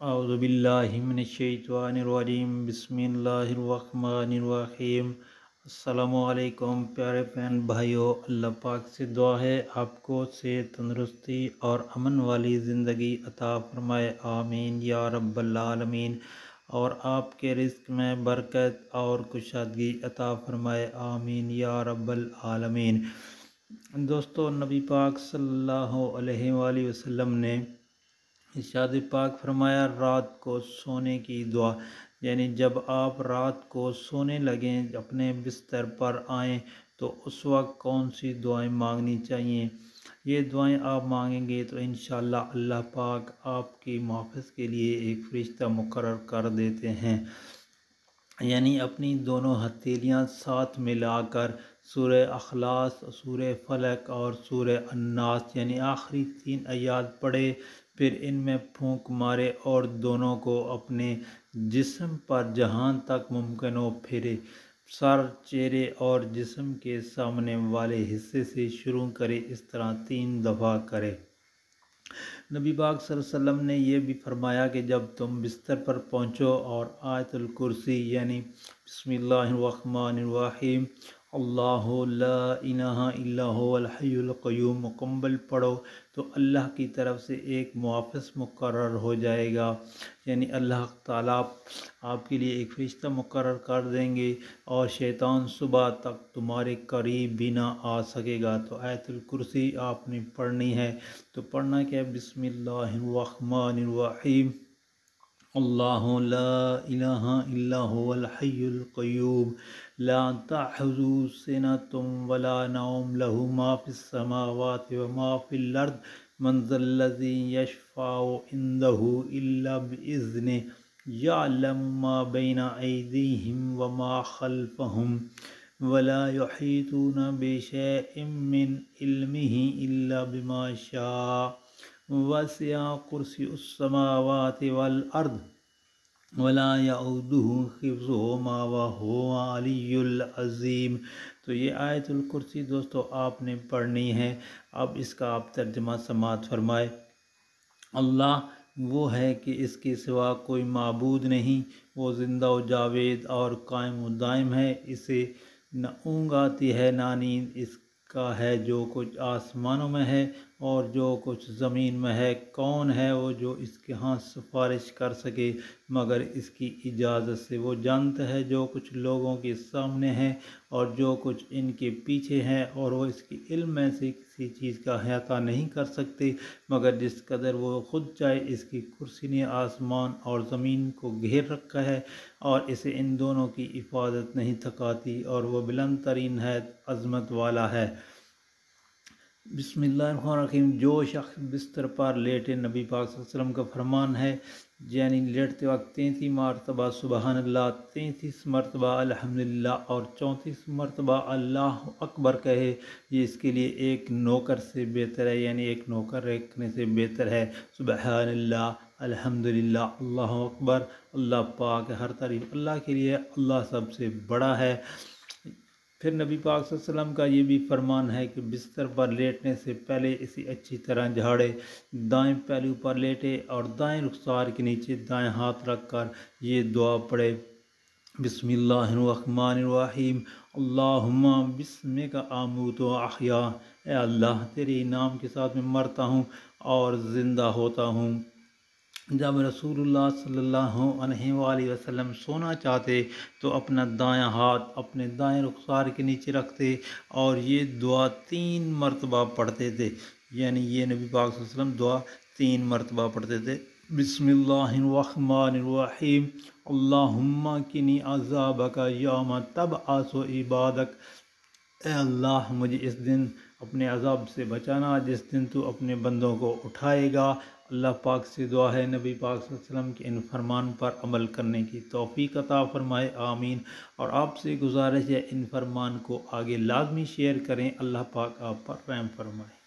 اعوذ باللہ من الشیطان الرجیم بسم اللہ الرحمن الرحیم۔ السلام علیکم پیارے بہن بھائیوں، اللہ پاک سے دعا ہے آپ کو صحت، تندرستی اور امن والی زندگی عطا فرمائے، آمین یا رب العالمین، اور آپ کے رزق میں برکت اور کشادگی عطا فرمائے، آمین یا رب العالمین۔ دوستو، نبی پاک صلی اللہ علیہ وآلہ وسلم نے ارشاد پاک فرمایا، رات کو سونے کی دعا، یعنی جب آپ رات کو سونے لگیں، اپنے بستر پر آئیں تو اس وقت کون سی دعائیں مانگنی چاہیے۔ یہ دعائیں آپ مانگیں گے تو انشاءاللہ اللہ پاک آپ کی محافظ کے لیے ایک فرشتہ مقرر کر دیتے ہیں۔ یعنی اپنی دونوں ہتھیلیاں ساتھ ملا کر سورہ اخلاص، سورہ فلق اور سورہ الناس یعنی آخری 3 آیات پڑھے، پھر ان میں پھونک مارے اور دونوں کو اپنے جسم پر جہاں تک ممکن ہو پھیرے، سر، چہرے اور جسم کے سامنے والے حصے سے شروع کرے، اس طرح 3 دفعہ کرے۔ نبی پاک صلی اللہ علیہ وسلم نے یہ بھی فرمایا کہ جب تم بستر پر پہنچو اور آیت الکرسی یعنی بسم اللہ الرحمن الرحیم اللہ لا الہ الا هو الحی القیوم مکمل پڑھو تو اللہ کی طرف سے ایک محافظ مقرر ہو جائے گا، یعنی اللہ تعالیٰ آپ کے لیے ایک فرشتہ مقرر کر دیں گے اور شیطان صبح تک تمہارے قریب بھی نہ آ سکے گا۔ تو آیت الکرسی آپ نے پڑھنی ہے، تو پڑھنا کیا ہے، بسم اللہ الرحمن الرحیم اللہ لا الہ الا هو الحی القیوم لا تأخذہ سنۃ ولا نوم لہ ما فی السماوات وما فی الارض من ذا الذی یشفع عندہ الا بإذنہ یعلم ما بین ایدیہم وما خلفہم ولا یحیطون بشیء من علمہ الا بما شاء وسع کرسی السماوات والارض ولا یعودہ حفظہما وہو العلی العظیم۔ تو یہ آیت الکرسی دوستو آپ نے پڑھنی ہے۔ اب اس کا آپ ترجمہ سماعت فرمائے۔ اللہ وہ ہے کہ اس کے سوا کوئی معبود نہیں، وہ زندہ و جاوید اور قائم و دائم ہے، اسے نہ اونگ آتی ہے نہ نیند، اس کا ہے جو کچھ آسمانوں میں ہے اور جو کچھ زمین میں ہے۔ کون ہے وہ جو اس کے ہاں سفارش کر سکے مگر اس کی اجازت سے؟ وہ جانتا ہے جو کچھ لوگوں کے سامنے ہے اور جو کچھ ان کے پیچھے ہے، اور وہ اس کے علم میں سے کسی چیز کا احاطہ نہیں کر سکتے مگر جس قدر وہ خود چاہے۔ اس کی کرسی نے آسمان اور زمین کو گھیر رکھا ہے اور اسے ان دونوں کی حفاظت نہیں تھکاتی، اور وہ بلند ترین ہے، عظمت والا ہے۔ بسم اللہ الرحمن الرحیم۔ جو شخص بستر پر لیٹے، نبی پاک صلی اللہ علیہ وسلم کا فرمان ہے، یعنی لیٹتے وقت 33 مرتبہ سبحان اللہ، 33 مرتبہ الحمدللہ اور 34 مرتبہ اللہ اکبر کہے، یہ اس کے لیے ایک نوکر سے بہتر ہے، یعنی ایک نوکر رکھنے سے بہتر ہے۔ سبحان اللہ، الحمدللہ، اللہ اکبر، اللہ پاک ہے، ہر تعریف اللہ کے لیے، اللہ سب سے بڑا ہے۔ پھر نبی پاک صلی اللہ علیہ وسلم کا یہ بھی فرمان ہے کہ بستر پر لیٹنے سے پہلے اسے اچھی طرح جھاڑے، دائیں پہلو پر لیٹے اور دائیں رخسار کے نیچے دائیں ہاتھ رکھ کر یہ دعا پڑھے، بسم اللہ الرحمن الرحیم اللہم بسمک اموت و احیا، اے اللہ تیرے نام کے ساتھ میں مرتا ہوں اور زندہ ہوتا ہوں۔ جب رسول اللہ صلی اللہ علیہ وآلہ وسلم سونا چاہتے تو اپنا دایاں ہاتھ اپنے دائیں رخسار کے نیچے رکھتے اور یہ دعا 3 مرتبہ پڑھتے تھے، یعنی یہ نبی پاک صلی اللہ علیہ وسلم دعا 3 مرتبہ پڑھتے تھے۔ بسم اللہ الرحمن الرحیم اللہم قنی عذابک یوم تبعث عبادک، اے اللہ مجھے اس دن اپنے عذاب سے بچانا جس دن تو اپنے بندوں کو اٹھائے گا۔ اللہ پاک سے دعا ہے نبی پاک صلی اللہ علیہ وسلم کے ان فرمان پر عمل کرنے کی توفیق عطا فرمائے، آمین۔ اور آپ سے گزارش ہے ان فرمان کو آگے لازمی شیئر کریں، اللہ پاک آپ پر رحم فرمائے۔